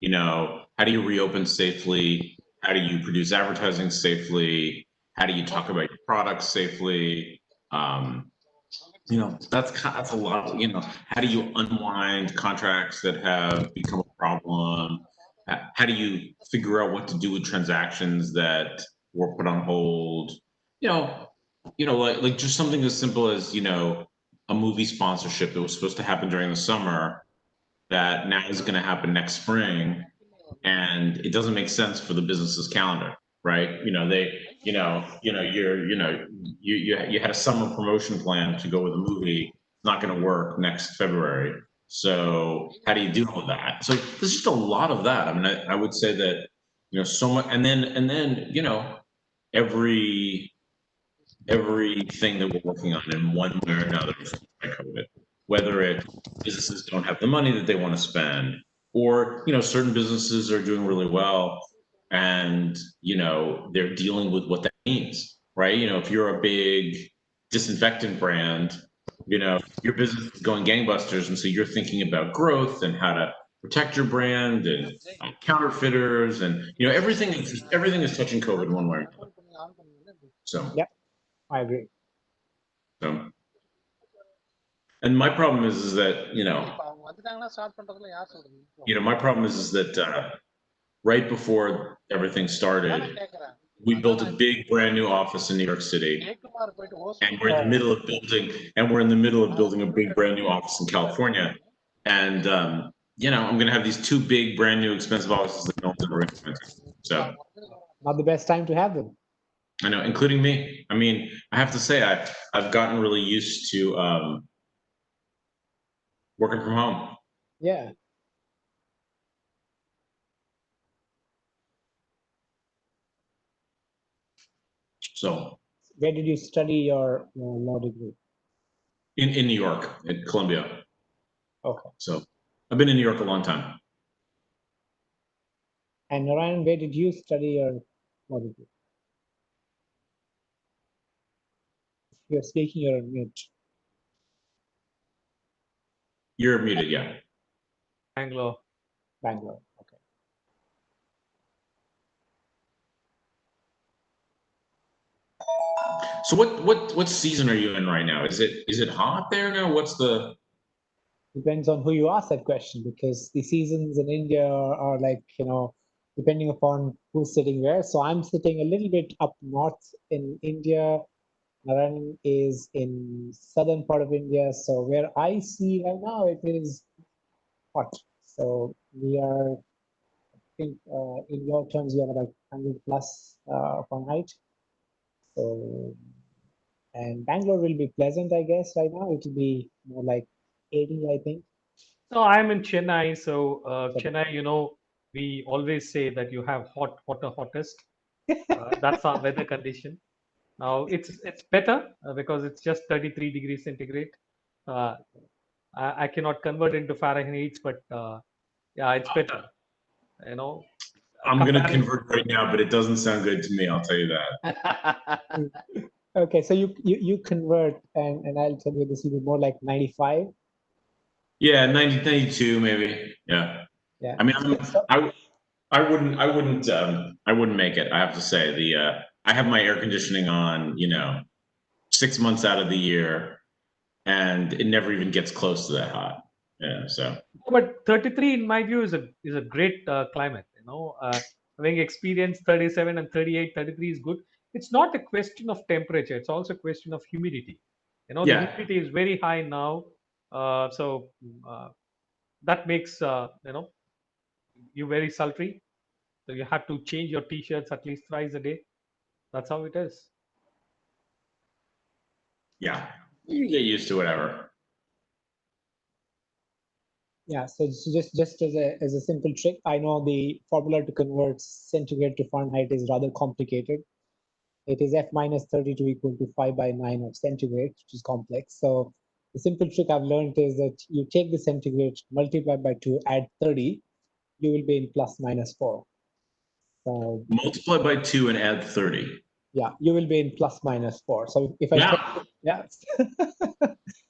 how do you reopen safely? How do you produce advertising safely? How do you talk about your products safely? That's a lot. How do you unwind contracts that have become a problem? How do you figure out what to do with transactions that were put on hold? Like just something as simple as a movie sponsorship that was supposed to happen during the summer that now is going to happen next spring, and it doesn't make sense for the business's calendar, right? You had a summer promotion plan to go with a movie. It's not going to work next February. So how do you deal with that? So there's just a lot of that. I mean, I would say that so much, and then everything that we're working on in one way or another is by COVID. Whether it businesses don't have the money that they want to spend, or certain businesses are doing really well, and they're dealing with what that means, right? If you're a big disinfectant brand, your business is going gangbusters, and so you're thinking about growth and how to protect your brand and counterfeiters, and everything is touching COVID one way. So yeah, I agree. So, and my problem is that my problem is that right before everything started, we built a big brand new office in New York City, and we're in the middle of building a big brand new office in California, and I'm going to have these two big brand new expensive offices that no one's ever implemented. So not the best time to have them. I know, including me. I mean, I have to say, I've gotten really used to working from home. Yeah. So, where did you study your law degree? In New York, at Columbia. Okay. So, I've been in New York a long time. And Narayan, where did you study your law degree? You're speaking, you're on mute. You're muted, yeah. Bangalore. Bangalore, okay. So what season are you in right now? Is it hot there now? What's the? Depends on who you ask that question, because the seasons in India are like, depending upon who's sitting where. So I'm sitting a little bit up north in India. Narayan is in southern part of India. So where I see right now, it is hot. So we are, I think in your terms, we are like 100 plus Fahrenheit. So, and Bangalore will be pleasant, I guess, right now. It will be more like 80, I think. So I'm in Chennai. So Chennai, we always say that you have hotter, hottest. That's our weather condition. Now it's better because it's just 33 degrees centigrade. I cannot convert into Fahrenheit, but yeah, it's better. I'm going to convert right now, but it doesn't sound good to me. I'll tell you that. Okay, so you convert, and I'll tell you this will be more like 95. Yeah, 90, 92 maybe. Yeah. Yeah. I mean, I wouldn't make it. I have to say I have my air conditioning on, 6 months out of the year, and it never even gets close to that hot. Yeah. So. But 33, in my view, is a great climate. Having experienced 37 and 38, 33 is good. It's not a question of temperature. It's also a question of humidity. The humidity is very high now. So that makes you very sultry. So you have to change your t-shirts at least thrice a day. That's how it is. Yeah, you get used to whatever. Yeah, so just as a simple trick, I know the formula to convert centigrade to Fahrenheit is rather complicated. It is F-32 equal to 5/9 of centigrade, which is complex. So the simple trick I've learned is that you take the centigrade, multiply by 2, add 30, you will be in ±4. So multiply by 2 and add 30. Yeah, you will be in ±4. So if I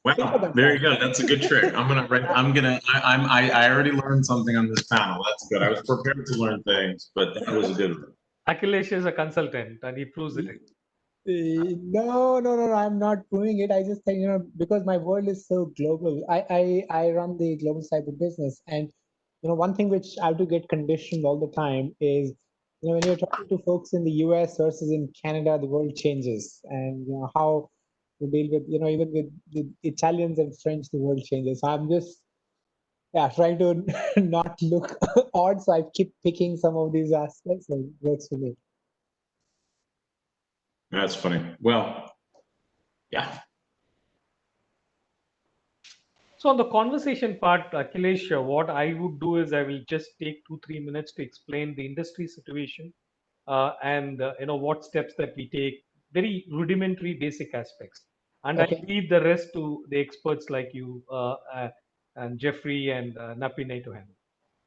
Wow, very good. That's a good trick. I already learned something on this panel. That's good. I was prepared to learn things, but that was a good one. Akhilesh is a consultant and he proves it. No, I'm not doing it. I just think, because my world is so global. I run the global cyber business, and one thing which I have to get conditioned all the time is, when you're talking to folks in the US versus in Canada, the world changes, and how to deal with, even with the Italians and French, the world changes. So I'm just, yeah, trying to not look odd, so I keep picking some of these aspects, and it works for me. That's funny. Well, yeah. So on the conversation part, Akhilesh, what I would do is I will just take 2-3 minutes to explain the industry situation and what steps that we take, very rudimentary, basic aspects, and Okay. I leave the rest to the experts like you and Jeffrey and Napine to handle.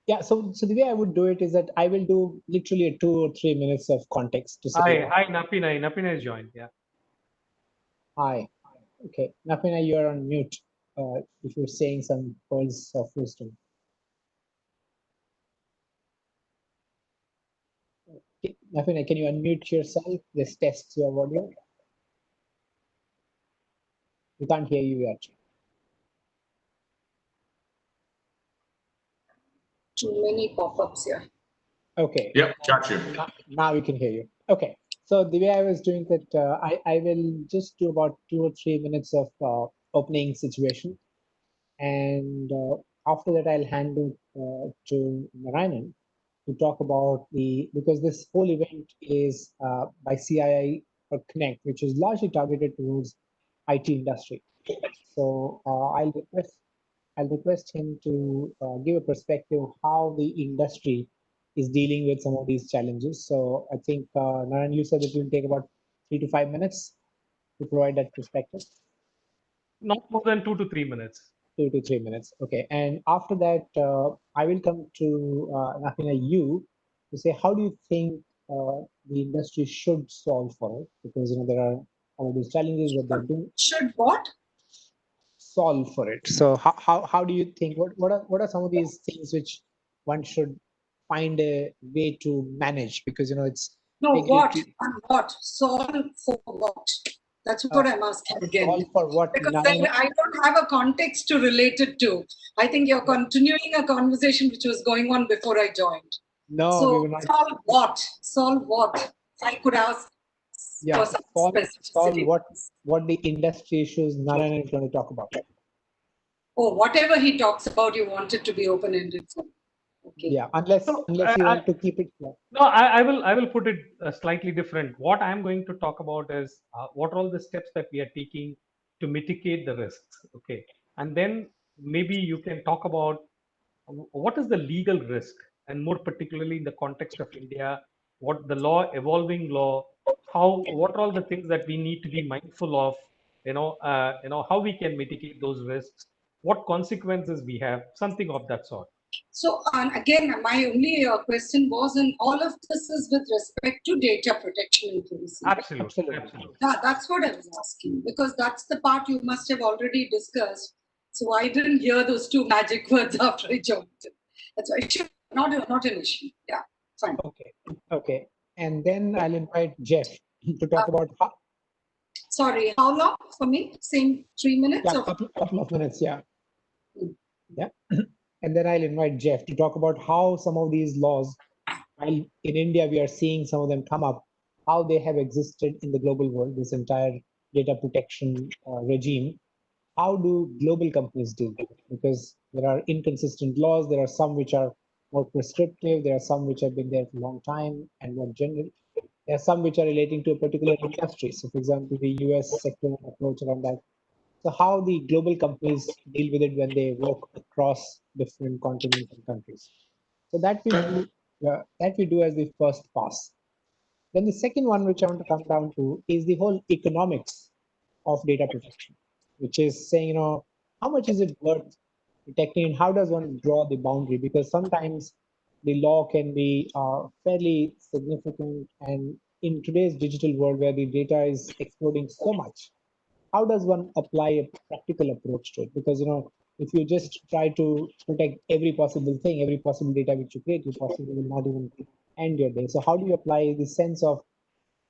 Yeah, so the way I would do it is that I will do literally a 2 or 3 minutes of context to say, Hi, Napine. Napine has joined. Yeah. hi. Okay, Napina, you're on mute. If you're saying some pearls of wisdom. Okay, Napina, can you unmute yourself? This tests your audio. We can't hear you yet. Too many pop-ups here. Okay. Yep, got you. Now we can hear you. Okay. So the way I was doing that, I will just do about 2 or 3 minutes of opening situation. And after that, I'll hand it to Narayanan to talk about because this whole event is by CII or Connect, which is largely targeted towards IT industry. So I'll request him to give a perspective of how the industry is dealing with some of these challenges. So I think, Narayan, you said that it will take about 3 to 5 minutes to provide that perspective. Not more than 2 to 3 minutes. 2 to 3 minutes. Okay. And after that, I will come to Nafina, you to say, how do you think the industry should solve for it? Because, there are all these challenges that they're doing. Should what? Solve for it. So how do you think, what are some of these things which one should find a way to manage? Because, it's No, what? regulatory. And what? Solve for what? That's what I'm asking again. Solve for what? Because then I don't have a context to relate it to. I think you're continuing a conversation which was going on before I joined. No, so we will not. Solve what? Solve what? I could ask Yeah, for some solve what the industry issues Narayan is going to talk about. Oh, whatever he talks about, you want it to be open-ended. Okay. Yeah, unless you want to keep it. No, I will put it slightly different. What I'm going to talk about is what are all the steps that we are taking to mitigate the risks. Okay, and then maybe you can talk about what is the legal risk, and more particularly in the context of India, what the evolving law, what are all the things that we need to be mindful of, how we can mitigate those risks, what consequences we have, something of that sort. So again, my only question was, and all of this is with respect to data protection and privacy. Absolutely. Yeah, that's what I was asking, because that's the part you must have already discussed. So I didn't hear those two magic words after I joined. That's why it's not an issue. Yeah, fine. Okay. And then I'll invite Jeff to talk about how. Sorry, how long for me? Same 3 minutes? Yeah, couple of minutes, yeah. Yeah. And then I'll invite Jeff to talk about how some of these laws, while in India we are seeing some of them come up, how they have existed in the global world, this entire data protection regime. How do global companies deal with it? Because there are inconsistent laws. There are some which are more prescriptive. There are some which have been there for a long time and more general. There are some which are relating to a particular industry. So, for example, the US sector approach around that. So how the global companies deal with it when they work across different continents and countries. So that we do as the first pass. Then the second one, which I want to come down to, is the whole economics of data protection, which is saying, how much is it worth protecting, and how does one draw the boundary? Because sometimes the law can be fairly significant, and in today's digital world where the data is exploding so much, how does one apply a practical approach to it? Because, if you just try to protect every possible thing, every possible data which you create, you possibly will not even end your day. So how do you apply the sense of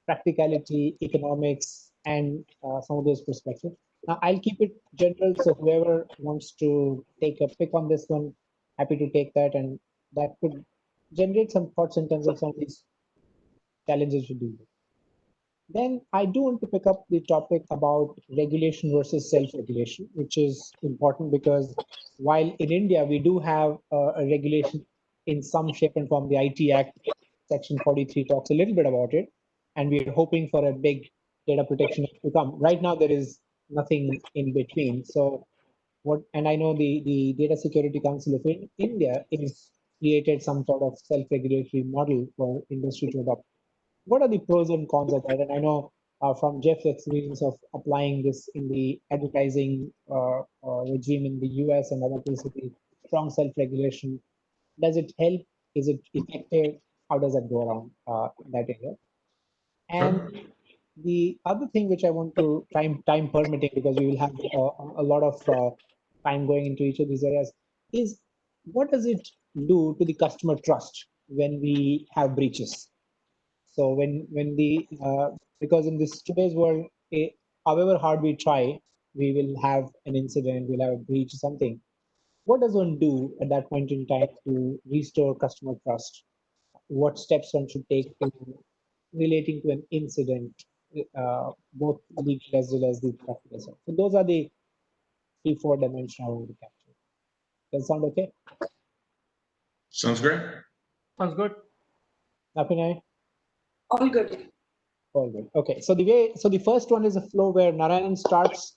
practicality, economics, and some of those perspectives? Now, I'll keep it general, so whoever wants to take a pick on this one, happy to take that, and that could generate some thoughts in terms of some of these challenges we deal with. Then I do want to pick up the topic about regulation versus self-regulation, which is important because while in India we do have a regulation in some shape and form, the IT Act, Section 43 talks a little bit about it, and we are hoping for a big data protection to come. Right now there is nothing in between. So and I know the Data Security Council of India is created some sort of self-regulatory model for industry to adopt. What are the pros and cons of that? And I know from Jeff's experience of applying this in the advertising regime in the US and other places, the strong self-regulation, does it help? Is it effective? How does that go around that area? And the other thing which I want to time permitting, because we will have a lot of time going into each of these areas, is what does it do to the customer trust when we have breaches? So when the because in this today's world, however hard we try, we will have an incident, we'll have a breach, something. What does one do at that point in time to restore customer trust? What steps one should take to relating to an incident, both legal as well as the practical side? So those are the 3-4 dimensions I want to capture. Does that sound okay? Sounds great. Sounds good. Napinai? All good. All good. Okay. So the first one is a flow where Narayanan starts,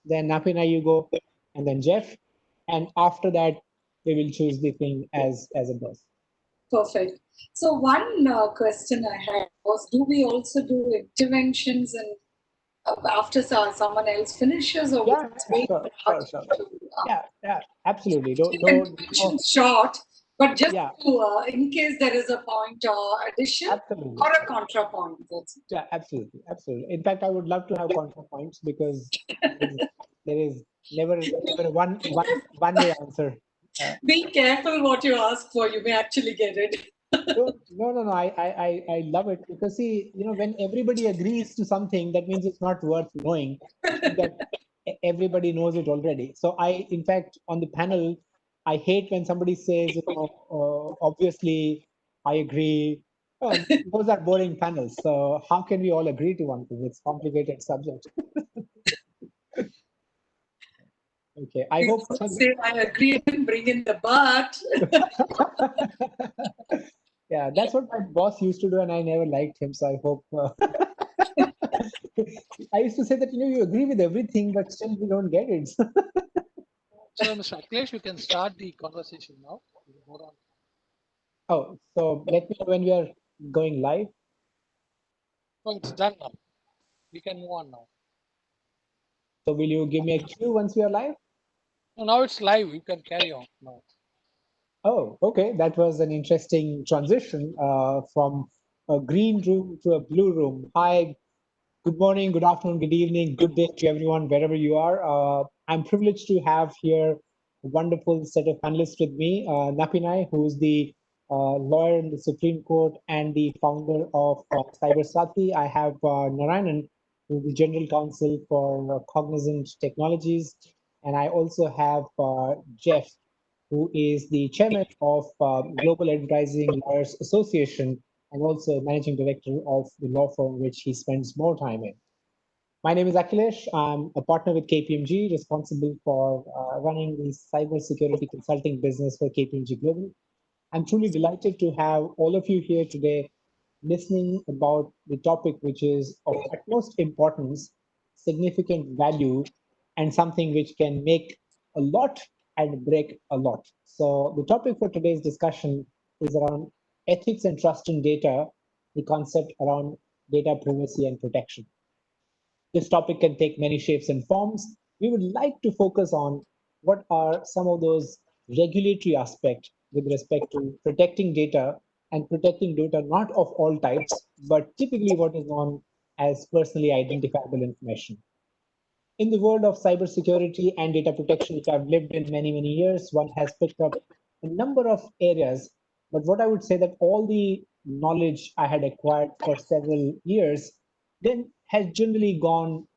then Napinai you go, and then Jeff, and after that we will choose the thing as a boss. Perfect. So one question I had was, do we also do interventions and after someone else finishes, or Yeah, wait sure. Yeah, absolutely. Mention short, but just Yeah. to, in case there is a point or addition Absolutely. or a contrapoint. That's it. Yeah, absolutely. In fact, I would love to have contrapoints because there is never a one way answer. Be careful what you ask for. You may actually get it. No. I love it because see, when everybody agrees to something, that means it's not worth knowing. That everybody knows it already. So in fact, on the panel, I hate when somebody says, obviously, I agree. Those are boring panels. So how can we all agree to one thing? It's complicated subject. Okay, I hope. Say I agree and bring in the but. Yeah, that's what my boss used to do, and I never liked him. So I hope. I used to say that you agree with everything, but still we don't get it. So, Mr. Akhilesh, you can start the conversation now. Hold on. Oh, so let me know when we are going live. Oh, it's done now. We can move on now. So will you give me a cue once we are live? No, now it's live. You can carry on now. Oh, okay. That was an interesting transition from a green room to a blue room. Hi, good morning, good afternoon, good evening, good day to everyone, wherever you are. I'm privileged to have here a wonderful set of panelists with me. Napinai, who's the lawyer in the Supreme Court and the founder of CyberSati. I have Narayanan, who's the General Counsel for Cognizant Technologies. And I also have Jeff, who is the chairman of Global Advertising Lawyers Association and also managing director of the law firm which he spends more time in. My name is Akhilesh. I'm a partner with KPMG, responsible for running the cybersecurity consulting business for KPMG Global. I'm truly delighted to have all of you here today listening about the topic which is of utmost importance, significant value, and something which can make a lot and break a lot. So the topic for today's discussion is around ethics and trust in data, the concept around data privacy and protection. This topic can take many shapes and forms. We would like to focus on what are some of those regulatory aspects with respect to protecting data and protecting data not of all types, but typically what is known as personally identifiable information. in the world of cybersecurity and data protection, which I've lived in many, many years, one has picked up a number of areas. But what I would say that all the knowledge I had acquired for several years then has generally gone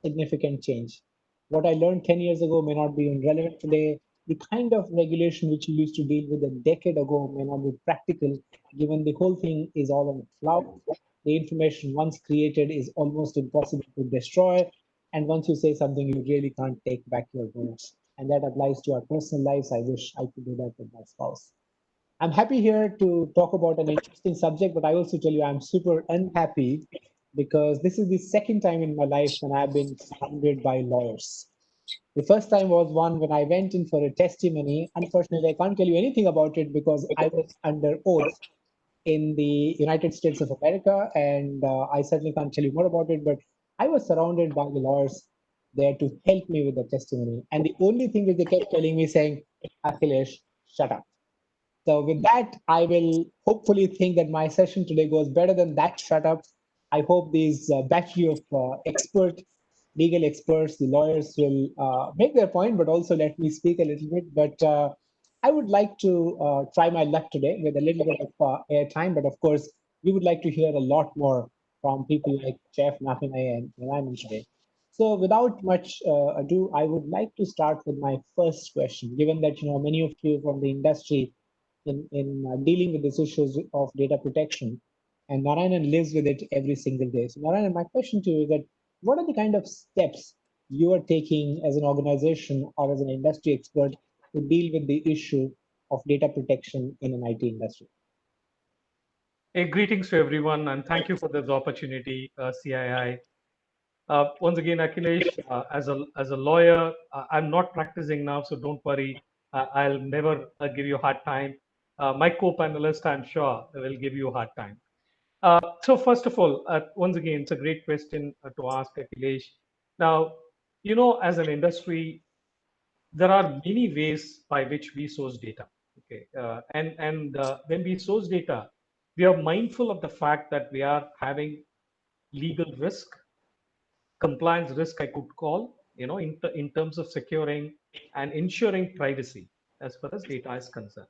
significant change. What I learned 10 years ago may not be relevant today. The kind of regulation which we used to deal with a decade ago may not be practical, given the whole thing is all on cloud. The information once created is almost impossible to destroy. And once you say something, you really can't take back your words. And that applies to our personal lives. I wish I could do that with my spouse. I'm happy here to talk about an interesting subject, but I also tell you I'm super unhappy because this is the second time in my life when I've been surrounded by lawyers. The first time was one when I went in for a testimony. Unfortunately, I can't tell you anything about it because I was under oath in the United States of America, and I certainly can't tell you more about it, but I was surrounded by the lawyers there to help me with the testimony. And the only thing that they kept telling me saying, Akhilesh, shut up. So with that, I will hopefully think that my session today goes better than that shut up. I hope these battery of legal experts, the lawyers will make their point, but also let me speak a little bit. But I would like to try my luck today with a little bit of airtime. But of course, we would like to hear a lot more from people like Jeff, Nafinay, and Narayan today. So without much ado, I would like to start with my first question, given that many of you from the industry in dealing with these issues of data protection. And Narayanan lives with it every single day. So Narayanan, my question to you is that what are the kind of steps you are taking as an organization or as an industry expert to deal with the issue of data protection in an IT industry? Hey, greetings to everyone, and thank you for this opportunity, CII. Once again, Akhilesh, as a lawyer, I'm not practicing now, so don't worry. I'll never give you a hard time. My co-panelist, I'm sure, will give you a hard time. So first of all, once again, it's a great question to ask, Akhilesh. Now, as an industry, there are many ways by which we source data. Okay, and when we source data, we are mindful of the fact that we are having legal risk, compliance risk, I could call, in terms of securing and ensuring privacy as far as data is concerned.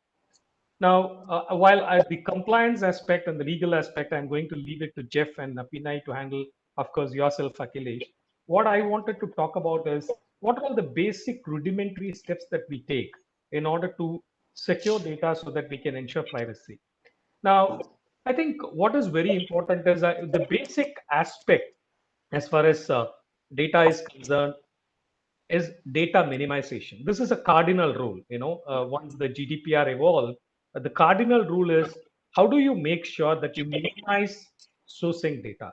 Now, while the compliance aspect and the legal aspect, I'm going to leave it to Jeff and Pinay to handle, of course, yourself, Akhilesh. What I wanted to talk about is what are the basic rudimentary steps that we take in order to secure data so that we can ensure privacy. Now, I think what is very important is the basic aspect as far as data is concerned is data minimization. This is a cardinal rule. Once the GDPR evolved, the cardinal rule is how do you make sure that you minimize sourcing data?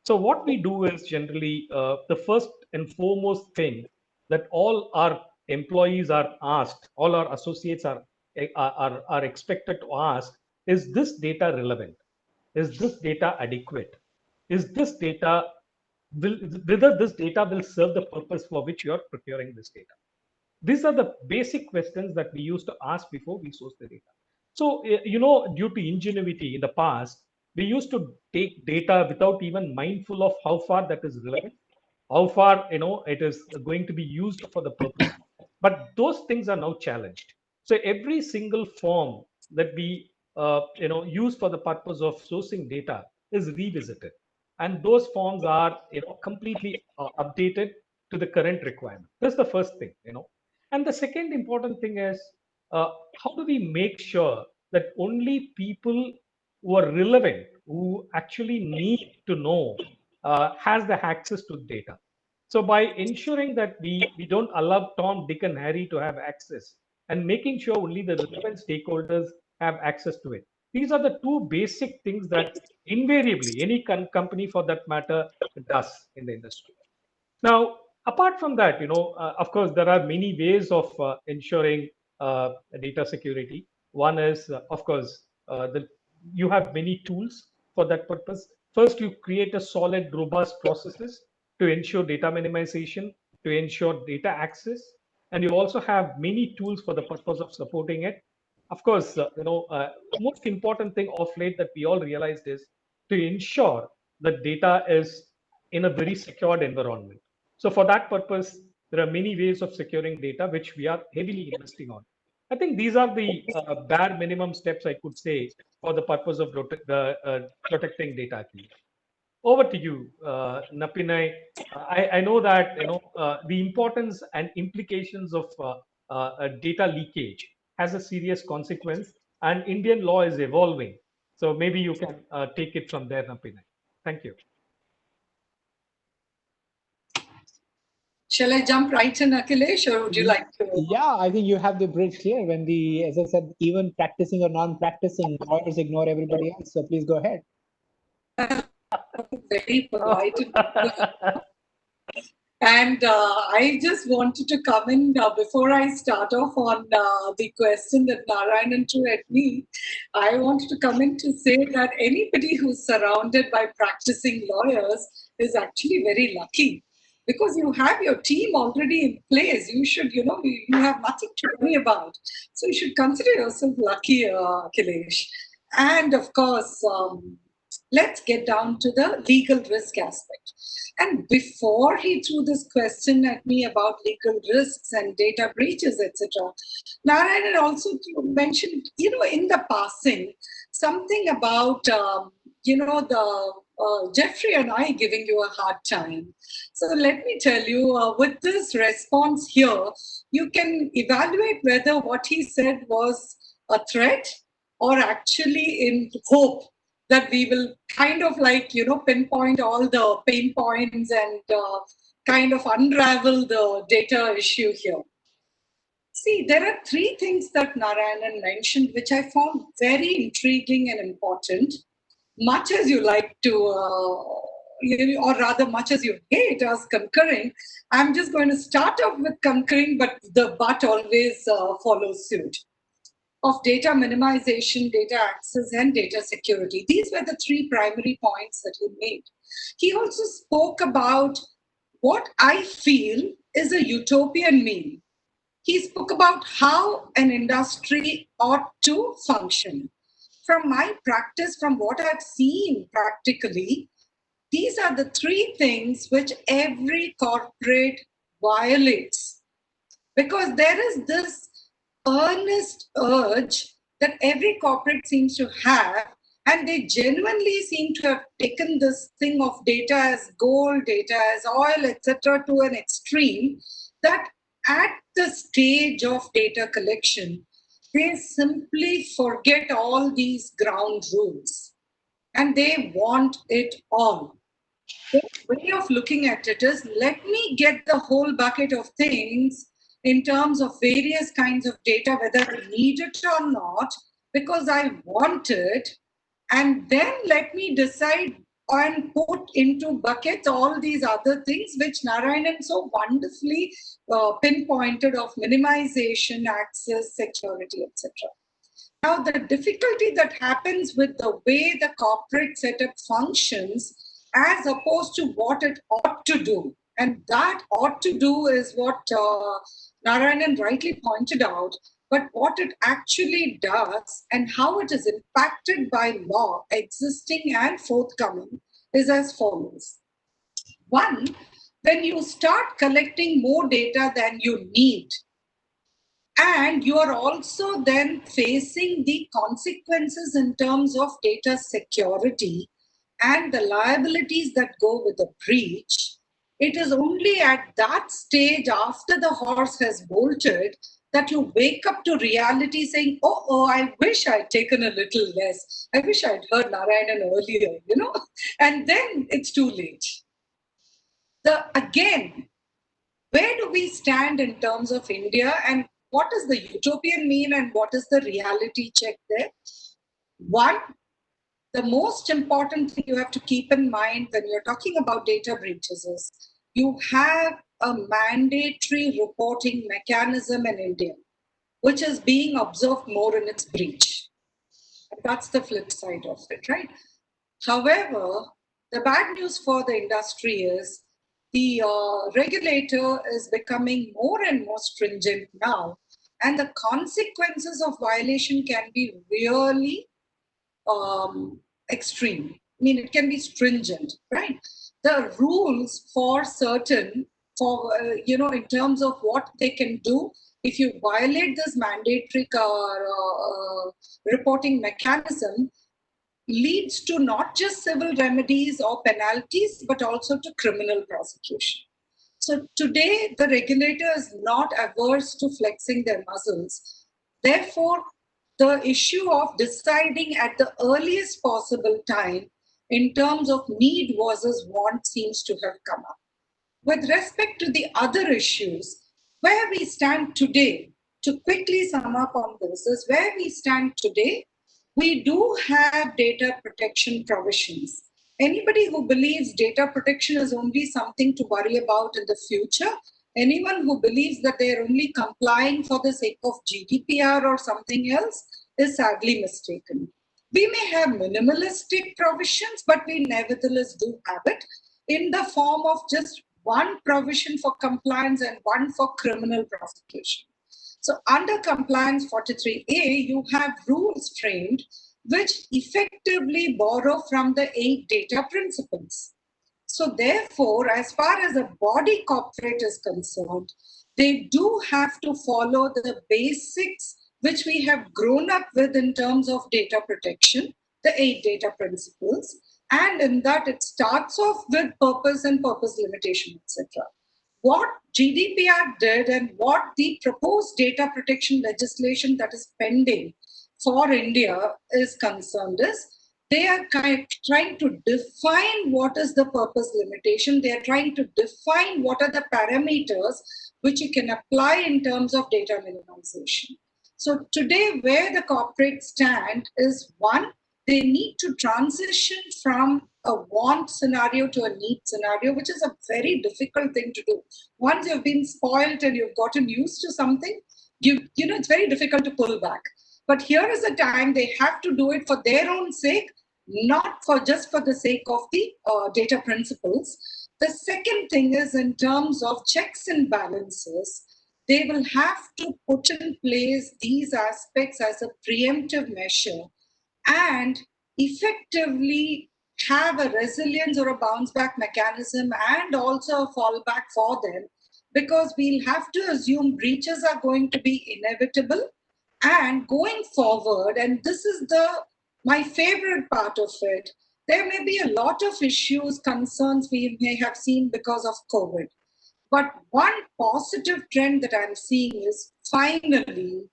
So what we do is generally the first and foremost thing that all our employees are asked, all our associates are expected to ask is this data relevant? Is this data adequate? Is this data will whether this data will serve the purpose for which you are procuring this data? These are the basic questions that we used to ask before we source the data. So, due to ingenuity in the past, we used to take data without even mindful of how far that is relevant, how far, it is going to be used for the purpose. But those things are now challenged. So every single form that we, use for the purpose of sourcing data is revisited. And those forms are, completely updated to the current requirement. That's the first thing. And the second important thing is how do we make sure that only people who are relevant, who actually need to know, has the access to data. So by ensuring that we don't allow Tom, Dick, and Harry to have access, and making sure only the relevant stakeholders have access to it. These are the two basic things that invariably any company for that matter does in the industry. Now, apart from that, of course, there are many ways of ensuring data security. One is, of course, you have many tools for that purpose. First, you create a solid, robust processes to ensure data minimization, to ensure data access, and you also have many tools for the purpose of supporting it. Of course, most important thing of late that we all realized is to ensure that data is in a very secured environment. So for that purpose, there are many ways of securing data, which we are heavily investing on. I think these are the bare minimum steps I could say for the purpose of protecting data. Actually. Over to you, Napinai. I know that the importance and implications of data leakage has a serious consequence, and Indian law is evolving. So maybe you can take it from there, Napinai. Thank you. Shall I jump right in, Akhilesh, or would you like to? Yeah, I think you have the bridge clear when as I said, even practicing or non-practicing, lawyers ignore everybody else. So please go ahead. Very polite. And I just wanted to come in before I start off on the question that Narayanan threw at me. I wanted to come in to say that anybody who's surrounded by practicing lawyers is actually very lucky, because you have your team already in place. You should, you have nothing to worry about. So you should consider yourself lucky, Akhilesh. And of course, let's get down to the legal risk aspect. And before he threw this question at me about legal risks and data breaches, etc., Narayan also mentioned, in the passing, something about, Jeffrey and I giving you a hard time. So let me tell you, with this response here, you can evaluate whether what he said was a threat or actually in hope that we will kind of pinpoint all the pain points and kind of unravel the data issue here. See, there are three things that Narayanan mentioned, which I found very intriguing and important. Much as you like to, or rather much as you hate us concurring, I'm just going to start off with concurring, but the but always follows suit. Of data minimization, data access, and data security. These were the three primary points that he made. He also spoke about what I feel is a utopian mean. He spoke about how an industry ought to function. From my practice, from what I've seen practically, these are the three things which every corporate violates. Because there is this earnest urge that every corporate seems to have, and they genuinely seem to have taken this thing of data as gold, data as oil, etc., to an extreme, that at the stage of data collection, they simply forget all these ground rules and they want it all. The way of looking at it is, let me get the whole bucket of things in terms of various kinds of data, whether I need it or not, because I want it, and then let me decide and put into buckets all these other things which Narayanan so wonderfully pinpointed of minimization, access, security, etc. Now, the difficulty that happens with the way the corporate setup functions as opposed to what it ought to do, and that ought to do is what Narayanan rightly pointed out, but what it actually does and how it is impacted by law existing and forthcoming is as follows. One, when you start collecting more data than you need, and you are also then facing the consequences in terms of data security and the liabilities that go with the breach, it is only at that stage after the horse has bolted that you wake up to reality saying, oh, I wish I'd taken a little less. I wish I'd heard Narayanan earlier, and then it's too late. Again, where do we stand in terms of India, and what does the utopian mean and what is the reality check there? One, the most important thing you have to keep in mind when you're talking about data breaches is you have a mandatory reporting mechanism in India, which is being observed more in its breach. And that's the flip side of it, right? However, the bad news for the industry is the regulator is becoming more and more stringent now, and the consequences of violation can be really extreme. I mean, it can be stringent, right? The rules for certain for, in terms of what they can do if you violate this mandatory reporting mechanism, leads to not just civil remedies or penalties, but also to criminal prosecution. So today, the regulator is not averse to flexing their muscles. Therefore, the issue of deciding at the earliest possible time in terms of need versus want seems to have come up. With respect to the other issues, where we stand today, to quickly sum up on this, is where we stand today, we do have data protection provisions. Anybody who believes data protection is only something to worry about in the future, anyone who believes that they are only complying for the sake of GDPR or something else is sadly mistaken. We may have minimalistic provisions, but we nevertheless do have it in the form of just one provision for compliance and one for criminal prosecution. So under Compliance 43A, you have rules framed which effectively borrow from the 8 data principles. So therefore, as far as a body corporate is concerned, they do have to follow the basics which we have grown up with in terms of data protection, the 8 data principles. And in that, it starts off with purpose and purpose limitation, etc. What GDPR did and what the proposed data protection legislation that is pending for India is concerned is, they are trying to define what is the purpose limitation. They are trying to define what are the parameters which you can apply in terms of data minimization. So today, where the corporates stand is, one, they need to transition from a want scenario to a need scenario, which is a very difficult thing to do. Once you've been spoiled and you've gotten used to something, it's very difficult to pull back. But here is a time they have to do it for their own sake, not for just for the sake of the data principles. The second thing is, in terms of checks and balances, they will have to put in place these aspects as a preemptive measure and effectively have a resilience or a bounce back mechanism and also a fallback for them, because we'll have to assume breaches are going to be inevitable. And going forward, and this is my favorite part of it, there may be a lot of issues, concerns we may have seen because of COVID. But one positive trend that I'm seeing is, finally,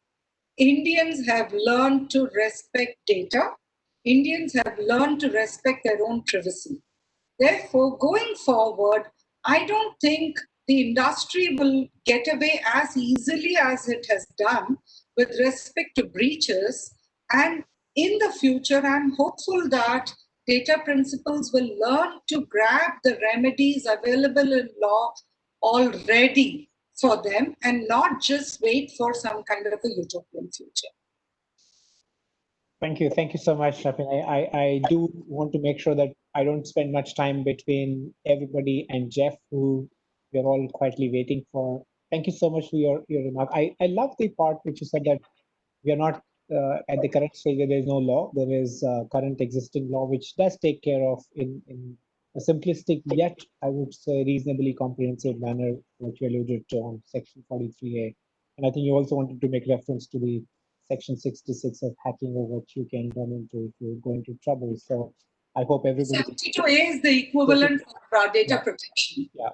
Indians have learned to respect data. Indians have learned to respect their own privacy. Therefore, going forward, I don't think the industry will get away as easily as it has done with respect to breaches. And in the future, I'm hopeful that data principles will learn to grab the remedies available in law already for them and not just wait for some kind of a utopian future. Thank you. Thank you so much, Shafin. I do want to make sure that I don't spend much time between everybody and Jeff, who we're all quietly waiting for. Thank you so much for your remark. I love the part which you said that we are not at the current stage where there is no law. There is current existing law, which does take care of in a simplistic yet, I would say, reasonably comprehensive manner, which you alluded to on Section 43A. And I think you also wanted to make reference to the Section 66 of hacking, over which you can run into if you go into trouble. So I hope everybody... 72A is the equivalent for data protection. Yeah.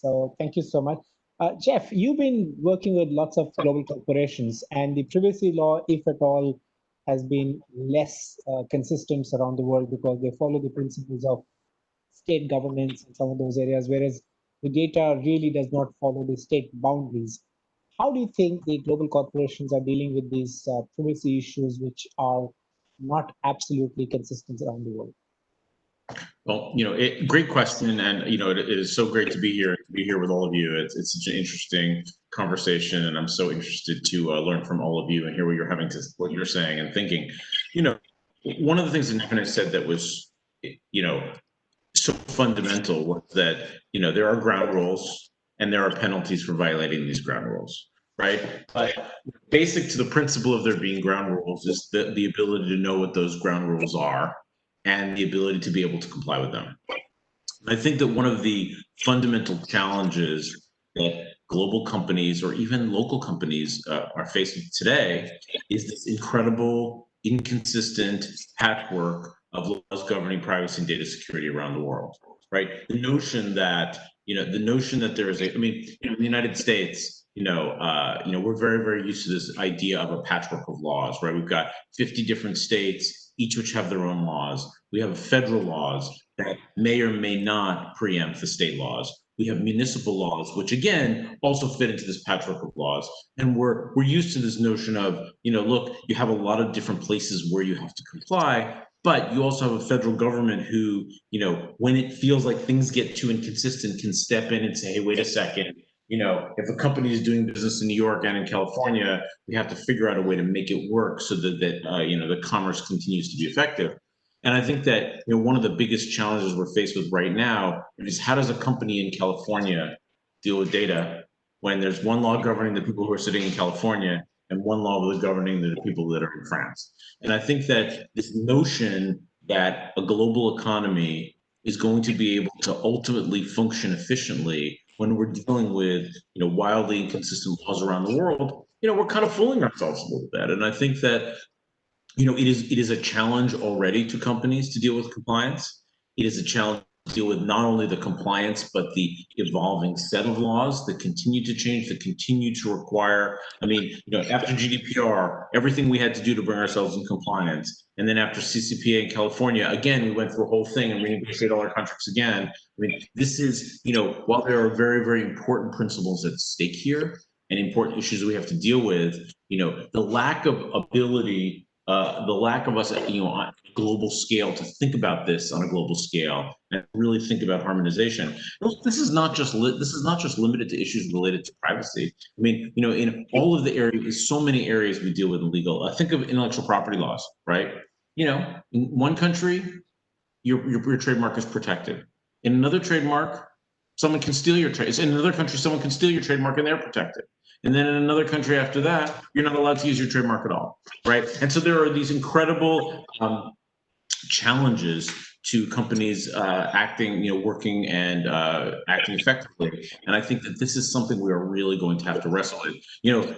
So thank you so much. Jeff, you've been working with lots of global corporations, and the privacy law, if at all, has been less consistent around the world because they follow the principles of state governance in some of those areas, whereas the data really does not follow the state boundaries. How do you think the global corporations are dealing with these privacy issues, which are not absolutely consistent around the world? Well, great question, and it is so great to be here with all of you. It's such an interesting conversation, and I'm so interested to learn from all of you and hear what you're saying and thinking. One of the things that Navin said that was, so fundamental was that there are ground rules and there are penalties for violating these ground rules, right? But basic to the principle of there being ground rules is the ability to know what those ground rules are and the ability to be able to comply with them. I think that one of the fundamental challenges that global companies or even local companies are facing today is this incredible, inconsistent patchwork of laws governing privacy and data security around the world, right? The notion that, the notion that there is a, I mean, in the United States, we're very, very used to this idea of a patchwork of laws, right? We've got 50 different states, each which have their own laws. We have federal laws that may or may not preempt the state laws. We have municipal laws, which again also fit into this patchwork of laws. And we're used to this notion of, look, you have a lot of different places where you have to comply, but you also have a federal government who, when it feels like things get too inconsistent, can step in and say, hey, wait a second, if a company is doing business in New York and in California, we have to figure out a way to make it work so that the commerce continues to be effective. And I think that one of the biggest challenges we're faced with right now is how does a company in California deal with data when there's one law governing the people who are sitting in California and one law governing the people that are in France. And I think that this notion that a global economy is going to be able to ultimately function efficiently when we're dealing with wildly inconsistent laws around the world, we're kind of fooling ourselves a little bit. And I think that it is a challenge already to companies to deal with compliance. It is a challenge to deal with not only the compliance, but the evolving set of laws that continue to change, that continue to require, after GDPR, everything we had to do to bring ourselves in compliance. And then after CCPA in California, again, we went through a whole thing and renegotiated all our contracts again. This is, while there are very, very important principles at stake here and important issues that we have to deal with, the lack of ability the lack of us, on a global scale to think about this on a global scale and really think about harmonization. This is not just limited to issues related to privacy. In all of the areas, so many areas we deal with in legal. Think of intellectual property laws, right? In one country, your trademark is protected. In another trademark, someone can steal your trade. In another country, someone can steal your trademark and they're protected. And then in another country after that, you're not allowed to use your trademark at all, right? And so there are these incredible challenges to companies acting, working and acting effectively. And I think that this is something we are really going to have to wrestle with.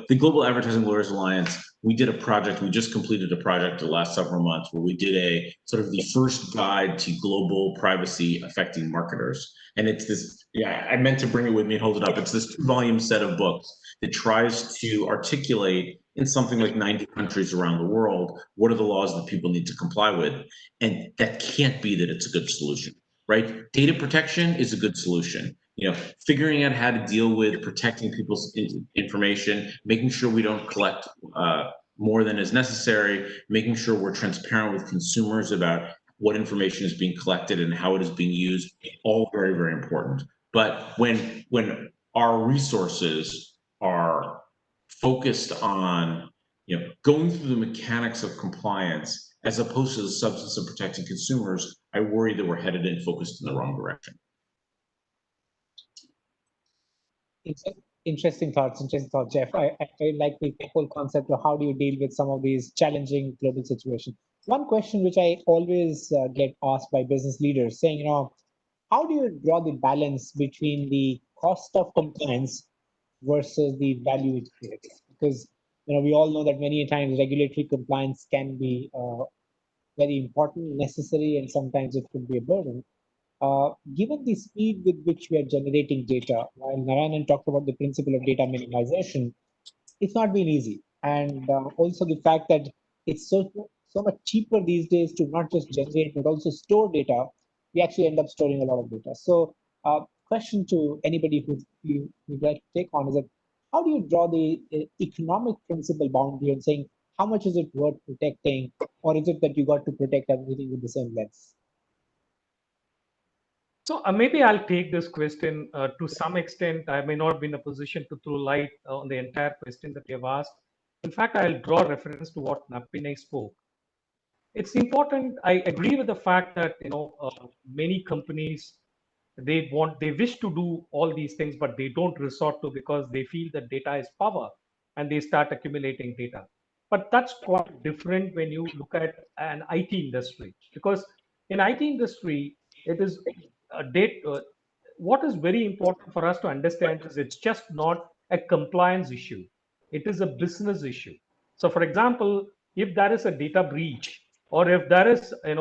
The Global Advertising Lawyers Alliance, we just completed a project the last several months where we did a sort of the first guide to global privacy affecting marketers. And it's this, I meant to bring it with me and hold it up. It's this 2-volume set of books that tries to articulate in something like 90 countries around the world, what are the laws that people need to comply with? And that can't be that it's a good solution, right? Data protection is a good solution. Figuring out how to deal with protecting people's information, making sure we don't collect more than is necessary, making sure we're transparent with consumers about what information is being collected and how it is being used, all very, very important. But when our resources are focused on going through the mechanics of compliance as opposed to the substance of protecting consumers, I worry that we're headed and focused in the wrong direction. Interesting thoughts, Jeff. I like the whole concept of how do you deal with some of these challenging global situations. One question which I always get asked by business leaders saying, how do you draw the balance between the cost of compliance versus the value it creates? Because we all know that many times regulatory compliance can be very important, necessary, and sometimes it could be a burden. Given the speed with which we are generating data, while Narayanan talked about the principle of data minimization, it's not been easy. And also the fact that it's so much cheaper these days to not just generate, but also store data, we actually end up storing a lot of data. So question to anybody who you'd like to take on is that, how do you draw the economic principle boundary and saying, how much is it worth protecting, or is it that you got to protect everything with the same lens? So maybe I'll take this question to some extent. I may not be in a position to throw light on the entire question that you have asked. In fact, I'll draw reference to what Napinay spoke. It's important. I agree with the fact that many companies they wish to do all these things, but they don't resort to because they feel that data is power, and they start accumulating data. But that's quite different when you look at an IT industry, because in IT industry it is what is very important for us to understand is it's just not a compliance issue. It is a business issue. So, for example, if there is a data breach, or if there is, a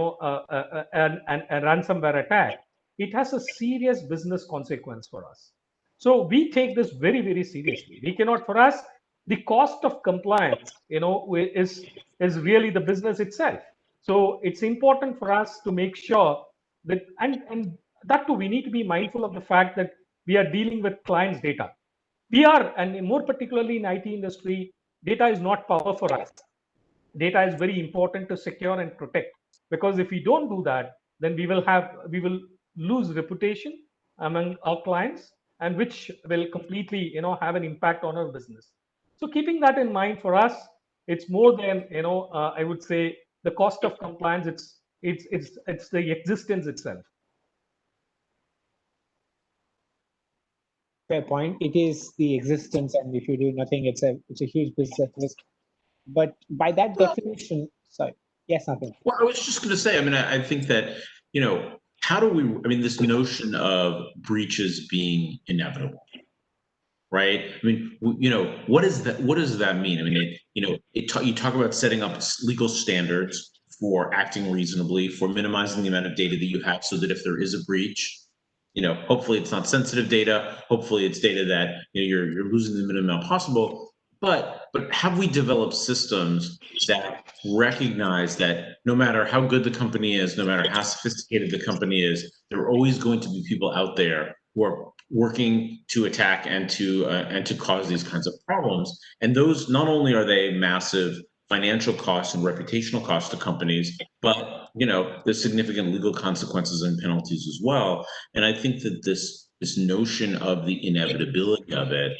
ransomware attack, it has a serious business consequence for us. So we take this very, very seriously. We cannot, for us, the cost of compliance, is really the business itself. So it's important for us to make sure that, and that too, we need to be mindful of the fact that we are dealing with clients' data. We are, and more particularly in IT industry, data is not power for us. Data is very important to secure and protect, because if we don't do that, then we will lose reputation among our clients, and which will completely have an impact on our business. So keeping that in mind, for us, it's more than I would say the cost of compliance. It's the existence itself. Fair point. It is the existence, and if you do nothing, it's a huge business risk. But by that definition, sorry, yes, nothing. Well, I was just going to say, I mean, I think that, how do we, I mean, this notion of breaches being inevitable, right? I mean, what does that mean? I mean, you talk about setting up legal standards for acting reasonably, for minimizing the amount of data that you have, so that if there is a breach, hopefully it's not sensitive data. Hopefully it's data that you're losing the minimum amount possible. But have we developed systems that recognize that no matter how good the company is, no matter how sophisticated the company is, there are always going to be people out there who are working to attack and to cause these kinds of problems. And those, not only are they massive financial costs and reputational costs to companies, but there's significant legal consequences and penalties as well. And I think that this notion of the inevitability of it,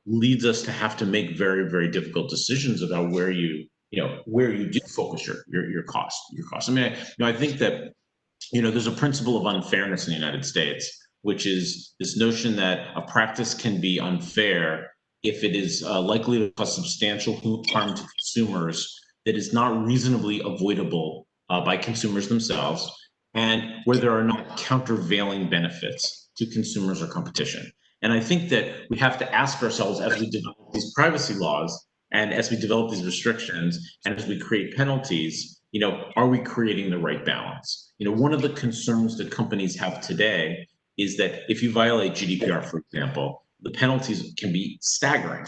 leads us to have to make very, very difficult decisions about where you do focus your cost. I mean, I think that there's a principle of unfairness in the United States, which is this notion that a practice can be unfair if it is likely to cause substantial harm to consumers that is not reasonably avoidable by consumers themselves, and where there are not countervailing benefits to consumers or competition. And I think that we have to ask ourselves, as we develop these privacy laws and as we develop these restrictions and as we create penalties, are we creating the right balance? One of the concerns that companies have today is that if you violate GDPR, for example, the penalties can be staggering.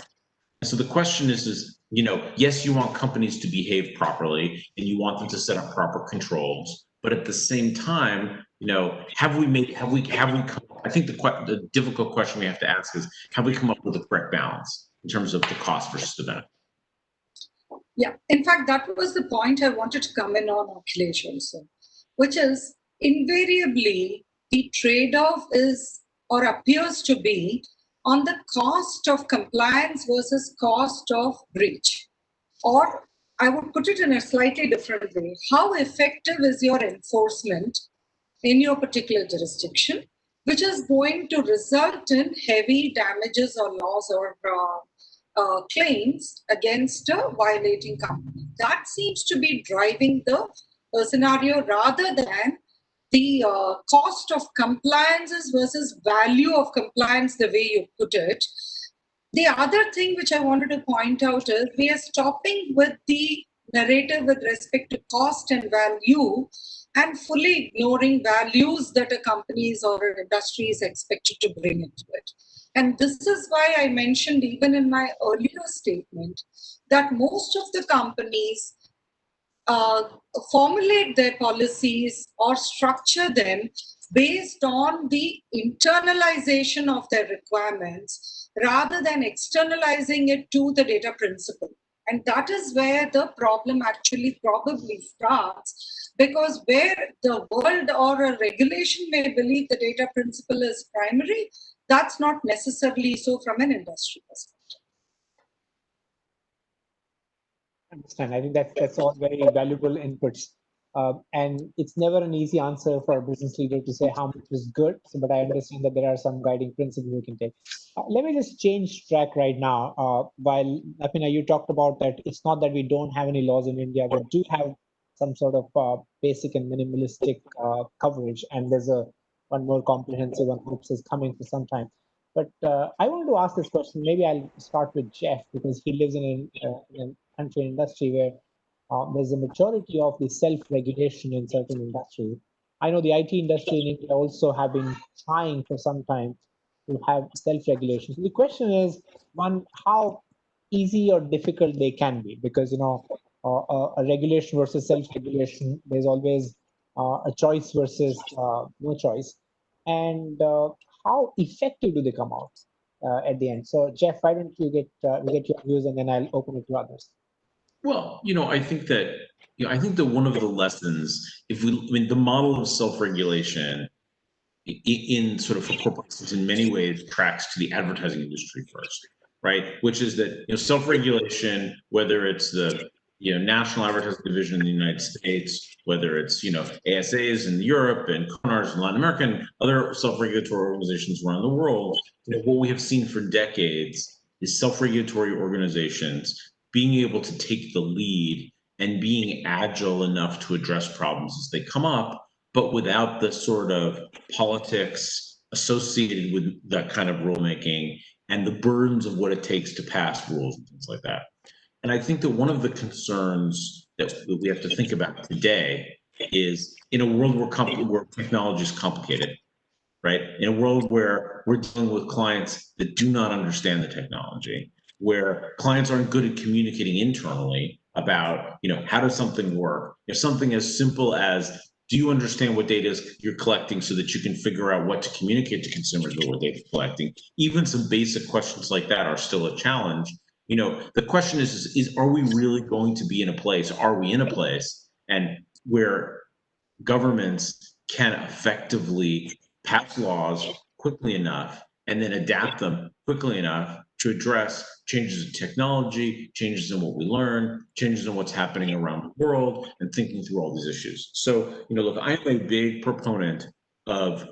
And so the question is, yes, you want companies to behave properly and you want them to set up proper controls, but at the same time, I think the difficult question we have to ask is, have we come up with the correct balance in terms of the cost versus the benefit? Yeah, in fact, that was the point I wanted to come in on, Akhilesh, also, which is invariably the trade-off is, or appears to be, on the cost of compliance versus cost of breach. Or I would put it in a slightly different way. How effective is your enforcement in your particular jurisdiction, which is going to result in heavy damages or loss or claims against a violating company? That seems to be driving the scenario, rather than the cost of compliances versus value of compliance, the way you put it. The other thing which I wanted to point out is we are stopping with the narrative with respect to cost and value and fully ignoring values that a company's or an industry is expected to bring into it. And this is why I mentioned even in my earlier statement that most of the companies formulate their policies or structure them based on the internalization of their requirements rather than externalizing it to the data principle. And that is where the problem actually probably starts, because where the world or a regulation may believe the data principle is primary, that's not necessarily so from an industry perspective. I understand. I think that's all very valuable inputs. And it's never an easy answer for a business leader to say how much is good, but I understand that there are some guiding principles we can take. Let me just change track right now. While, Apina, you talked about that it's not that we don't have any laws in India, we do have some sort of basic and minimalistic coverage, and there's a one more comprehensive one hopes is coming for some time. But I wanted to ask this question. Maybe I'll start with Jeff because he lives in a country industry where there's a maturity of the self-regulation in certain industries. I know the IT industry in India also have been trying for some time to have self-regulation. So the question is, one, how easy or difficult they can be, because a regulation versus self-regulation, there's always a choice versus no choice, and how effective do they come out at the end? So Jeff, why don't you get your views, and then I'll open it to others. Well, I think that one of the lessons, the model of self-regulation in sort of for corporations in many ways tracks to the advertising industry first, right? Which is that self-regulation, whether it's the National Advertising Division in the United States, whether it's ASAs in Europe and CONARs in Latin America and other self-regulatory organizations around the world, what we have seen for decades is self-regulatory organizations being able to take the lead and being agile enough to address problems as they come up, but without the sort of politics associated with that kind of rulemaking and the burdens of what it takes to pass rules and things like that. And I think that one of the concerns that we have to think about today is in a world where technology is complicated, right? In a world where we're dealing with clients that do not understand the technology, where clients aren't good at communicating internally about, how does something work? If something as simple as, do you understand what data you're collecting so that you can figure out what to communicate to consumers about what data collecting? Even some basic questions like that are still a challenge. The question is are we really going to be in a place? Are we in a place and where governments can effectively pass laws quickly enough and then adapt them quickly enough to address changes in technology, changes in what we learn, changes in what's happening around the world, and thinking through all these issues. So, look, I'm a big proponent of,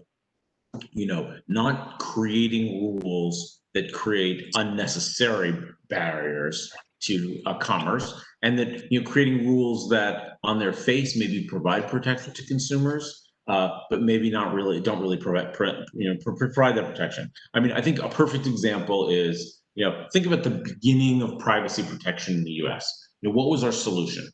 not creating rules that create unnecessary barriers to commerce, and that creating rules that on their face maybe provide protection to consumers, but maybe don't really provide that protection. I mean, I think a perfect example is, think about the beginning of privacy protection in the US. What was our solution?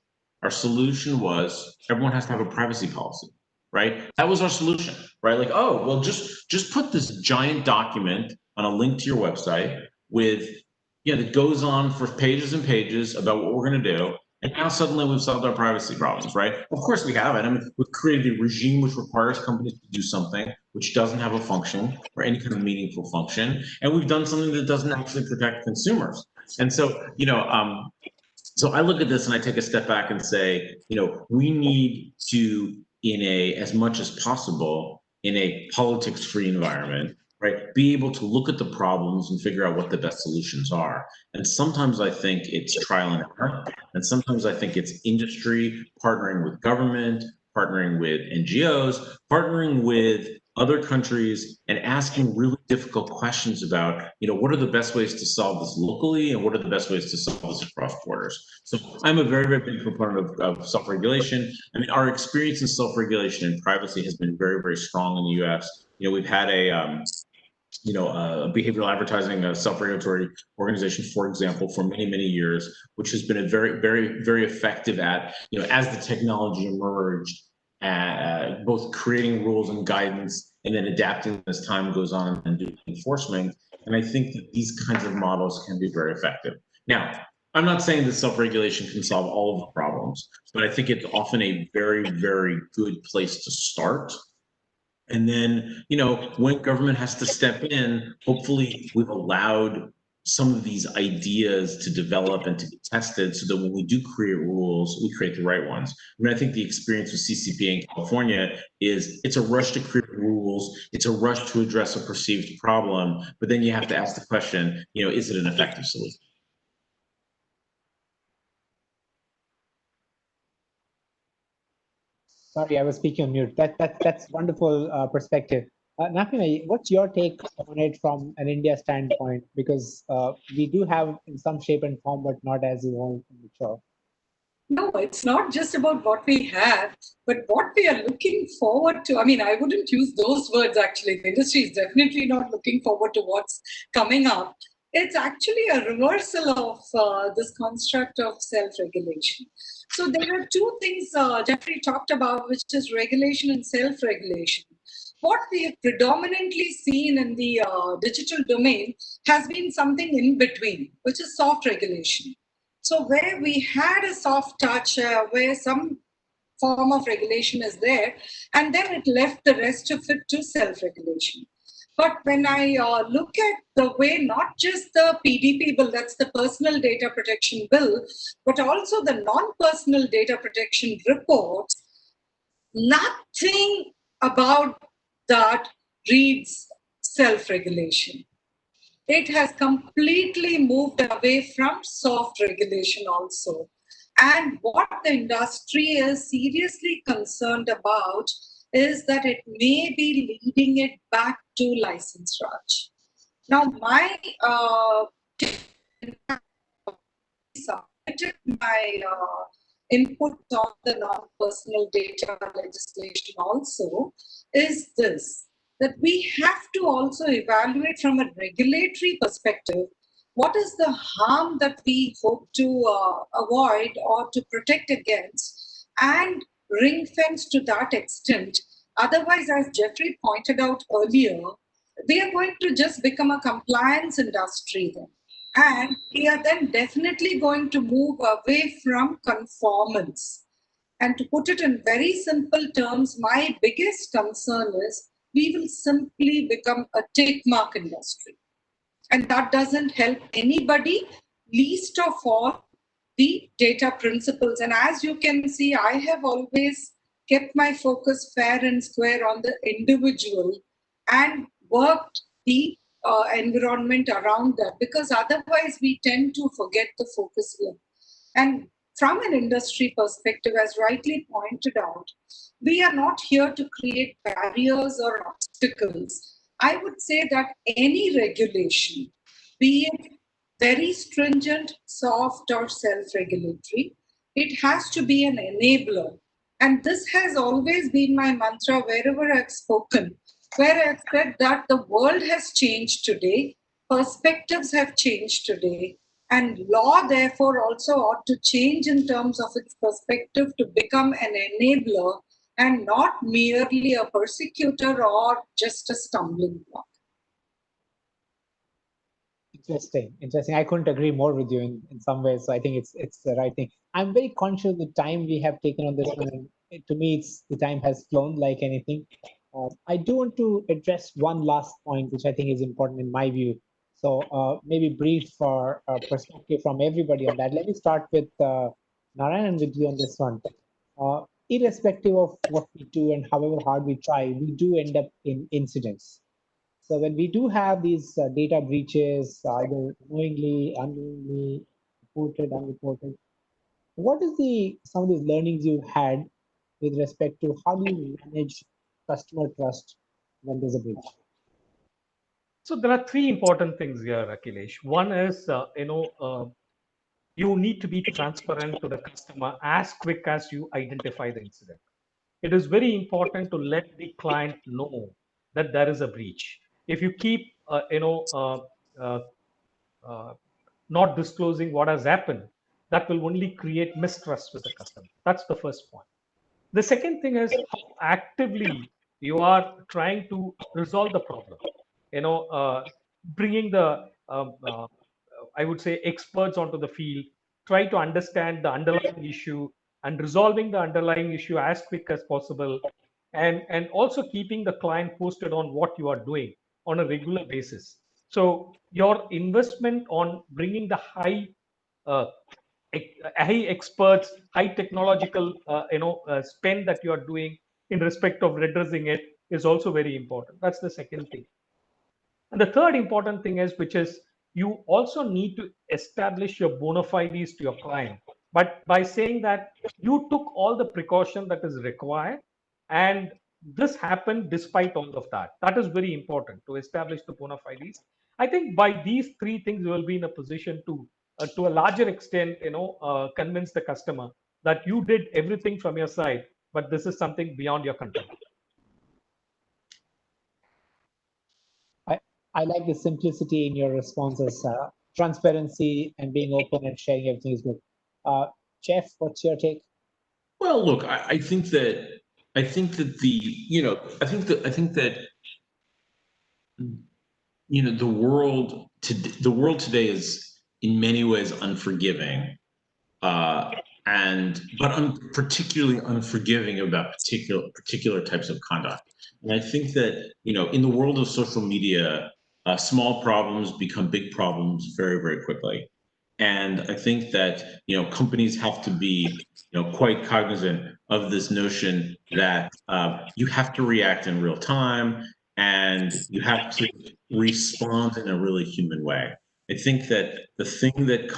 Our solution was everyone has to have a privacy policy, right? That was our solution, right? Like, oh, well, just put this giant document on a link to your website with, that goes on for pages and pages about what we're going to do. And now suddenly we've solved our privacy problems, right? Of course we haven't. I mean, we've created a regime which requires companies to do something which doesn't have a function or any kind of meaningful function. And we've done something that doesn't actually protect consumers. And so, so I look at this and I take a step back and say, we need to, as much as possible, in a politics-free environment, right, be able to look at the problems and figure out what the best solutions are. And sometimes I think it's trial and error, and sometimes I think it's industry partnering with government, partnering with NGOs, partnering with other countries, and asking really difficult questions about, what are the best ways to solve this locally, and what are the best ways to solve this across borders. So I'm a very, very big proponent of self-regulation. I mean, our experience in self-regulation and privacy has been very, very strong in the US. We've had a behavioral advertising, a self-regulatory organization, for example, for many, many years, which has been a very, very, very effective at, as the technology emerged, both creating rules and guidance and then adapting as time goes on and doing enforcement. And I think that these kinds of models can be very effective. Now, I'm not saying that self-regulation can solve all of the problems, but I think it's often a very, very good place to start. And then, when government has to step in, hopefully we've allowed some of these ideas to develop and to be tested so that when we do create rules, we create the right ones. I mean, I think the experience with CCPA in California is it's a rush to create rules. It's a rush to address a perceived problem, but then you have to ask the question, is it an effective solution? Sorry, I was speaking on mute. That's wonderful perspective. Nafina, what's your take on it from an India standpoint? Because we do have in some shape and form, but not as evolved and mature. No, it's not just about what we have, but what we are looking forward to. I mean, I wouldn't use those words actually. The industry is definitely not looking forward to what's coming up. It's actually a reversal of this construct of self-regulation. So there are two things Jeffrey talked about, which is regulation and self-regulation. What we have predominantly seen in the digital domain has been something in between, which is soft regulation. So where we had a soft touch, where some form of regulation is there, and then it left the rest of it to self-regulation. But when I look at the way, not just the PDP bill, that's the Personal Data Protection Bill, but also the non-personal data protection reports, nothing about that reads self-regulation. It has completely moved away from soft regulation also. And what the industry is seriously concerned about is that it may be leading it back to license Raj. Now, my submitted my input on the non-personal data legislation also is this, that we have to also evaluate from a regulatory perspective what is the harm that we hope to avoid or to protect against, and ring fence to that extent. Otherwise, as Jeffrey pointed out earlier, we are going to just become a compliance industry then. And we are then definitely going to move away from conformance. And to put it in very simple terms, my biggest concern is we will simply become a tick mark industry. And that doesn't help anybody, least of all the data principles. And as you can see, I have always kept my focus fair and square on the individual and worked the environment around that, because otherwise we tend to forget the focus here. And from an industry perspective, as rightly pointed out, we are not here to create barriers or obstacles. I would say that any regulation, be it very stringent, soft, or self-regulatory, it has to be an enabler. And this has always been my mantra wherever I've spoken, where I've said that the world has changed today, perspectives have changed today, and law therefore also ought to change in terms of its perspective to become an enabler and not merely a persecutor or just a stumbling block. Interesting. I couldn't agree more with you in some ways. So I think it's the right thing. I'm very conscious of the time we have taken on this one. And to me, the time has flown like anything. I do want to address one last point, which I think is important in my view. So maybe brief for perspective from everybody on that. Let me start with Narayan, with you on this one. Irrespective of what we do and however hard we try, we do end up in incidents. So when we do have these data breaches, either knowingly, unknowingly, reported, unreported, what is some of these learnings you've had with respect to how do you manage customer trust when there's a breach? So there are three important things here, Akhilesh. One is, you need to be transparent to the customer as quick as you identify the incident. It is very important to let the client know that there is a breach. If you keep, uh, uh, not disclosing what has happened, that will only create mistrust with the customer. That's the first point. The second thing is how actively you are trying to resolve the problem. Bringing the I would say experts onto the field, try to understand the underlying issue and resolving the underlying issue as quick as possible, and also keeping the client posted on what you are doing on a regular basis. So your investment on bringing the uh, high experts, high technological spend that you are doing in respect of redressing it is also very important. That's the second thing. And the third important thing is, which is, you also need to establish your bona fides to your client, but by saying that you took all the precaution that is required, and this happened despite all of that. That is very important to establish the bona fides. I think by these three things, you will be in a position to a larger extent, convince the customer that you did everything from your side, but this is something beyond your control. I like the simplicity in your responses. Transparency and being open and sharing everything is good. Jeff, what's your take? Well, look, I think that the, you know, I think that you know, the world today is in many ways unforgiving, and particularly unforgiving about particular types of conduct. And I think that, you know, in the world of social media, small problems become big problems very, very quickly. And I think that, you know, companies have to be, you know, quite cognizant of this notion that you have to react in real time and you have to respond in a really human way. I think that the thing that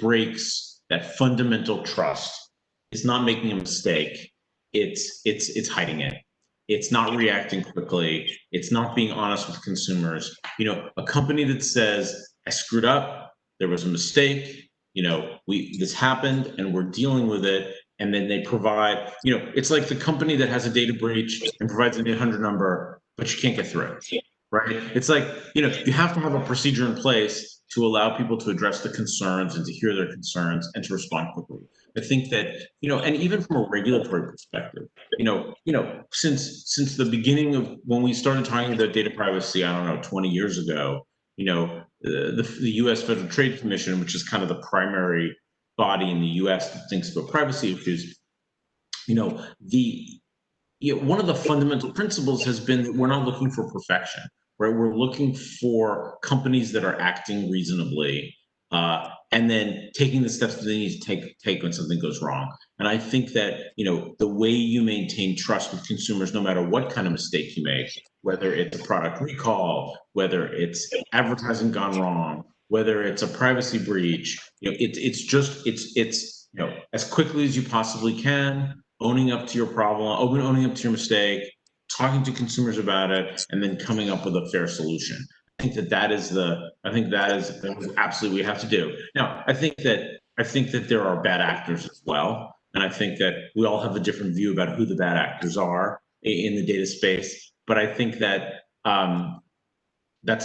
breaks that fundamental trust is not making a mistake. It's hiding it. It's not reacting quickly. It's not being honest with consumers. You know, a company that says, I screwed up, there was a mistake, you know, this happened and we're dealing with it. And then they provide, you know, it's like the company that has a data breach and provides an 800 number, but you can't get through it, right? It's like, you know, you have to have a procedure in place to allow people to address the concerns and to hear their concerns and to respond quickly. I think that, you know, and even from a regulatory perspective, you know, since the beginning of when we started talking about data privacy, I don't know, 20 years ago, you know, the U.S. Federal Trade Commission, which is kind of the primary body in the U.S. that thinks about privacy issues, you know, one of the fundamental principles has been that we're not looking for perfection, right? We're looking for companies that are acting reasonably, and then taking the steps that they need to take when something goes wrong. And I think that, you know, the way you maintain trust with consumers, no matter what kind of mistake you make, whether it's a product recall, whether it's advertising gone wrong, whether it's a privacy breach, you know, it's you know, as quickly as you possibly can, owning up to your problem, owning up to your mistake, talking to consumers about it, and then coming up with a fair solution. I think that is absolutely what we have to do. Now, I think that there are bad actors as well, and I think that we all have a different view about who the bad actors are in the data space. But I think that that's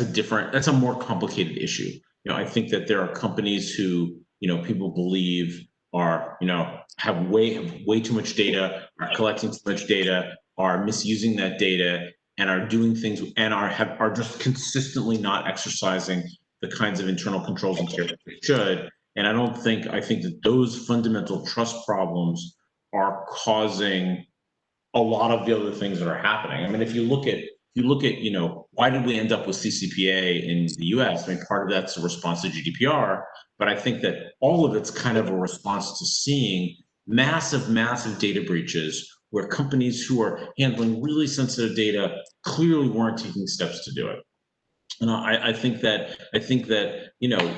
a more complicated issue. You know, I think that there are companies who, you know, people believe are, you know, have way too much data, are collecting too much data, are misusing that data, and are doing things and are just consistently not exercising the kinds of internal controls and care that they should. And I think that those fundamental trust problems are causing a lot of the other things that are happening. I mean, if you look at, you know, why did we end up with CCPA in the US? I mean, part of that's a response to GDPR, but I think that all of it's kind of a response to seeing massive data breaches where companies who are handling really sensitive data clearly weren't taking steps to do it. And I think that, you know,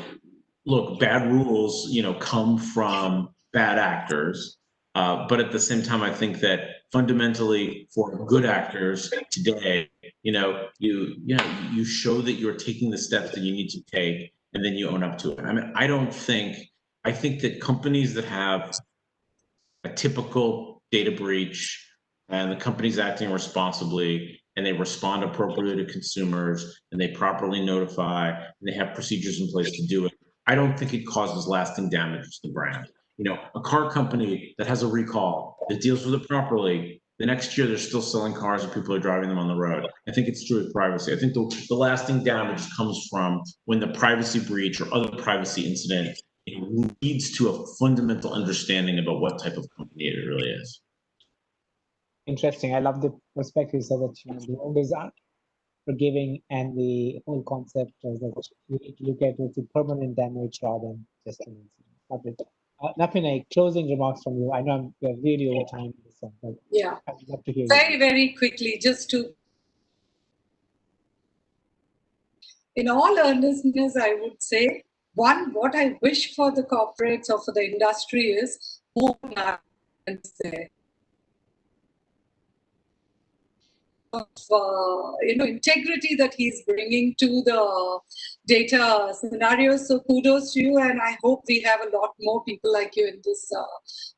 look, bad rules, you know, come from bad actors. But at the same time, I think that fundamentally for good actors today, you know, you show that you're taking the steps that you need to take and then you own up to it. I mean, I think that companies that have a typical data breach and the company's acting responsibly and they respond appropriately to consumers and they properly notify and they have procedures in place to do it, I don't think it causes lasting damage to the brand. You know, a car company that has a recall, that deals with it properly, the next year they're still selling cars and people are driving them on the road. I think it's true with privacy. I think the lasting damage comes from when the privacy breach or other privacy incident leads to a fundamental understanding about what type of company it really is. Interesting. I love the perspective so that, you know, the world is forgiving and the whole concept of that we need to look at it as permanent damage rather than just an incident. Love it. Napina, closing remarks from you. I know we're really over time this one, but yeah, I'd love to hear very, you. very quickly, just to, in all earnestness, I would say, one, what I wish for the corporates or for the industry is more there. Of, you know, integrity that he's bringing to the data scenarios. So kudos to you, and I hope we have a lot more people like you in this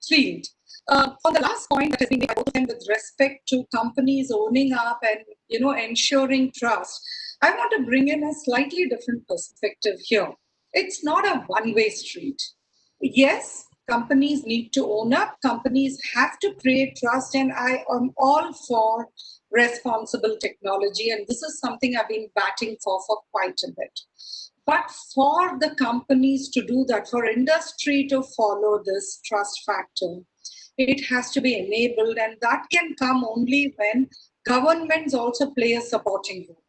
field. On the last point that has been made with respect to companies owning up and ensuring trust, I want to bring in a slightly different perspective here. It's not a one-way street. Yes, companies need to own up. Companies have to create trust, and I am all for responsible technology, and this is something I've been batting for quite a bit. But for the companies to do that, for industry to follow this trust factor, it has to be enabled, and that can come only when governments also play a supporting role.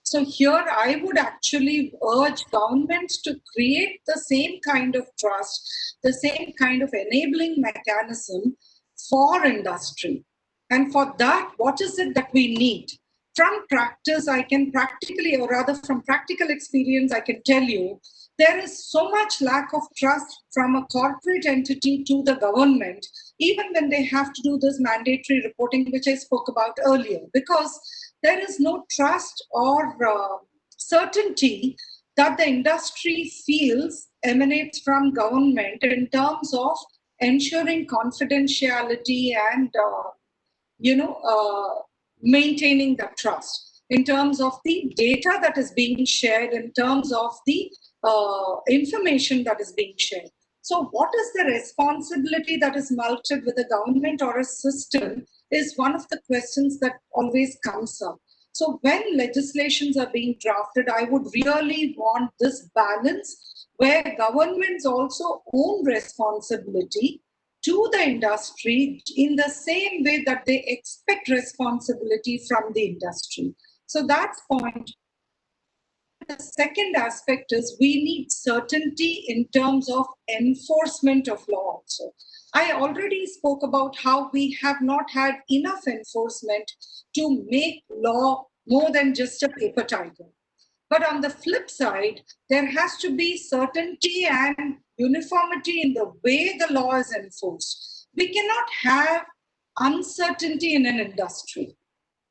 So here I would actually urge governments to create the same kind of trust, the same kind of enabling mechanism for industry. And for that, what is it that we need? From practice, I can practically, or rather from practical experience, I can tell you, there is so much lack of trust from a corporate entity to the government, even when they have to do this mandatory reporting, which I spoke about earlier, because there is no trust or certainty that the industry feels emanates from government in terms of ensuring confidentiality and maintaining that trust, in terms of the data that is being shared, in terms of the information that is being shared. So what is the responsibility that is mulcted with a government or a system is one of the questions that always comes up. So when legislations are being drafted, I would really want this balance where governments also own responsibility to the industry in the same way that they expect responsibility from the industry. So that's point. The second aspect is we need certainty in terms of enforcement of law also. I already spoke about how we have not had enough enforcement to make law more than just a paper tiger. But on the flip side, there has to be certainty and uniformity in the way the law is enforced. We cannot have uncertainty in an industry.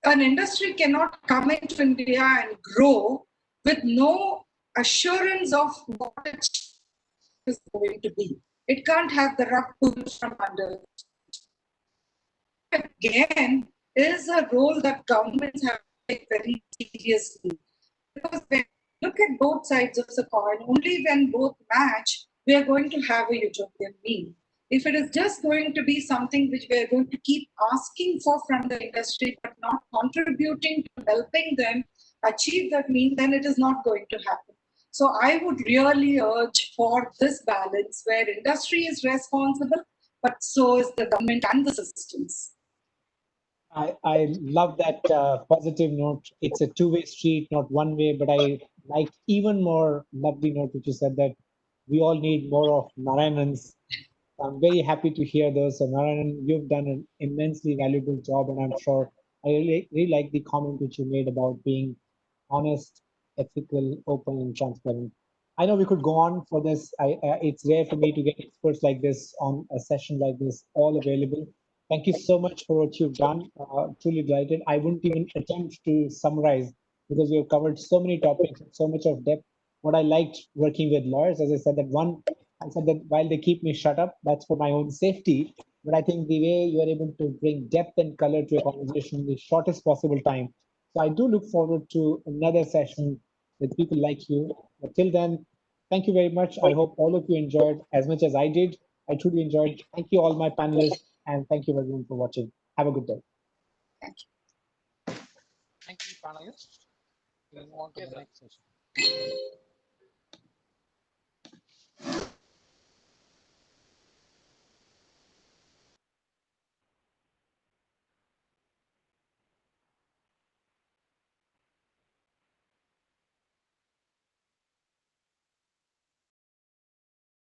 An industry cannot come into India and grow with no assurance of what it is going to be. It can't have the rug pulled from under. Again, is a role that governments have to take very seriously. Because when you look at both sides of the coin, only when both match, we are going to have a utopian mean. If it is just going to be something which we are going to keep asking for from the industry, but not contributing to helping them achieve that mean, then it is not going to happen. So I would really urge for this balance where industry is responsible, but so is the government and the systems. I love that positive note. It's a two-way street, not one way, but I like even more lovely note which you said that we all need more of Narayanans. I'm very happy to hear those. So Narayanan, you've done an immensely valuable job, and I'm sure I really like the comment which you made about being honest, ethical, open, and transparent. I know we could go on for this. It's rare for me to get experts like this on a session like this, all available. Thank you so much for what you've done. Truly delighted. I wouldn't even attempt to summarize because we have covered so many topics, so much of depth. What I liked working with lawyers, as I said, I said that while they keep me shut up, that's for my own safety. But I think the way you are able to bring depth and color to a conversation in the shortest possible time. So I do look forward to another session with people like you. But till then, thank you very much. I hope all of you enjoyed as much as I did. I truly enjoyed. Thank you all my panelists, and thank you everyone for watching. Have a good day. Thank you. Thank you, panelists. We'll move on to the next session.